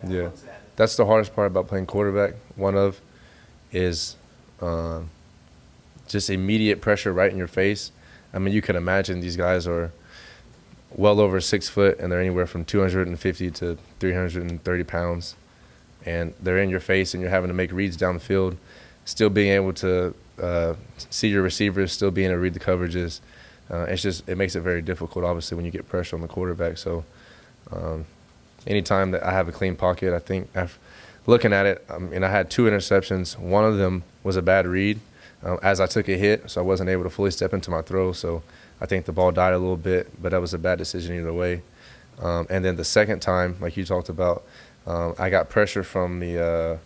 Yeah, that's the hardest part about playing quarterback. One of is just immediate pressure right in your face. I mean, you can imagine these guys are well over 6 foot, and they're anywhere from 250 to 330 pounds, and they're in your face, and you're having to make reads down the field, still being able to see your receivers, still being able to read the coverages. It makes it very difficult, obviously, when you get pressure on the quarterback. So anytime that I have a clean pocket, I think looking at it, and I had 2 interceptions. One of them was a bad read as I took a hit, so I wasn't able to fully step into my throw. So I think the ball died a little bit, but that was a bad decision either way. And then the second time, like you talked about, I got pressure from the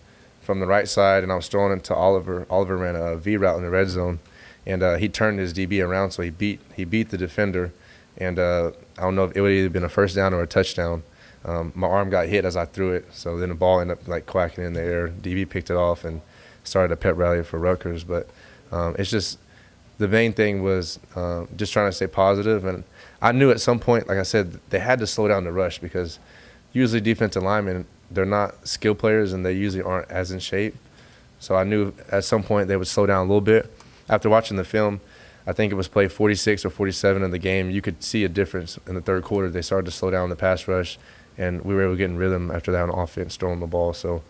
right side, and I was throwing it to Oliver. Oliver ran a V route in the red zone, and he turned his DB around, so he beat the defender. And I don't know if it would have either been a first down or a touchdown. My arm got hit as I threw it, so then the ball ended up like quacking in the air. DB picked it off and started a pep rally for Rutgers. But it's just the main thing was just trying to stay positive. And I knew at some point, like I said, they had to slow down the rush because usually defensive linemen, they're not skill players and they usually aren't as in shape. So I knew at some point they would slow down a little bit. After watching the film, I think it was play 46 or 47 in the game, you could see a difference in the third quarter. They started to slow down the pass rush, and we were able to get in rhythm after that on offense, throwing the ball. So,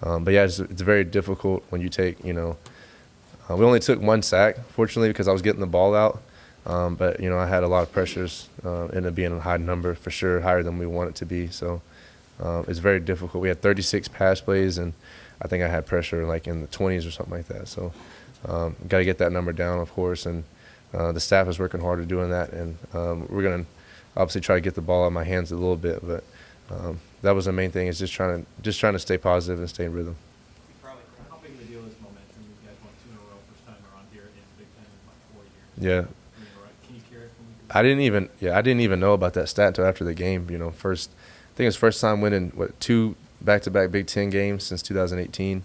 but yeah, it's very difficult when you take, we only took 1 sack, fortunately, because I was getting the ball out. But, I had a lot of pressures, ended up being a high number for sure, higher than we want it to be. So it's very difficult. We had 36 pass plays, and I think I had pressure like in the 20s or something like that. So got to get that number down, of course, and the staff is working hard at doing that. And we're going to obviously try to get the ball out of my hands a little bit, but that was the main thing, is just trying to stay positive and stay in rhythm. How big of a deal is momentum? You guys won 2 in a row, first time around here in Big Ten in about 4 years. Yeah. Can you carry it from me? I didn't even know about that stat until after the game. I think it's first time winning 2 back-to-back Big Ten games since 2018.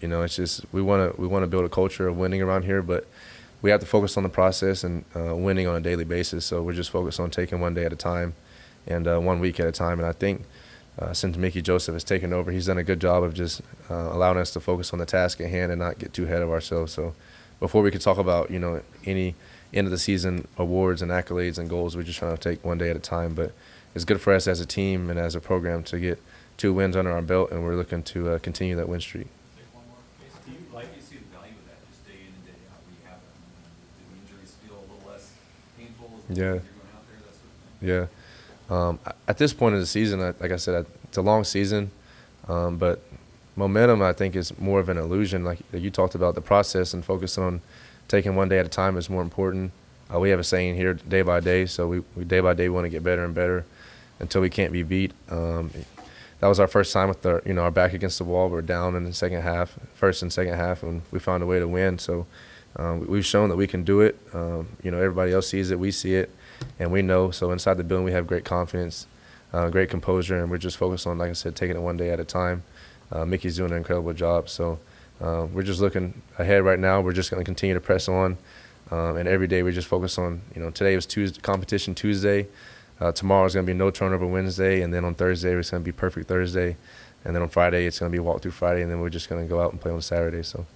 It's just we want to build a culture of winning around here, but we have to focus on the process and winning on a daily basis. So we're just focused on taking one day at a time and 1 week at a time. And I think since Mickey Joseph has taken over, he's done a good job of just allowing us to focus on the task at hand and not get too ahead of ourselves. So before we could talk about any end of the season awards and accolades and goals, we're just trying to take one day at a time. But it's good for us as a team and as a program to get 2 wins under our belt, and we're looking to continue that win streak. Do you see the value of that, just day in and day out, where you have it? Do the injuries feel a little less painful as Yeah. you're going out there, that sort of thing? Yeah. At this point in the season, like I said, it's a long season, but momentum, I think, is more of an illusion. Like you talked about, the process and focus on taking one day at a time is more important. We have a saying here, day by day, so we day by day want to get better and better until we can't be beat. That was our first time with our back against the wall. We're down in the first and second half, and we found a way to win. So we've shown that we can do it. Everybody else sees it, we see it, and we know. So inside the building, we have great confidence, great composure, and we're just focused on, like I said, taking it one day at a time. Mickey's doing an incredible job. So we're just looking ahead right now. We're just going to continue to press on, and every day we just focus on. Today was competition Tuesday. Tomorrow is going to be no turnover Wednesday, and then on Thursday it's going to be perfect Thursday, and then on Friday it's going to be walk through Friday, and then we're just going to go out and play on Saturday. So.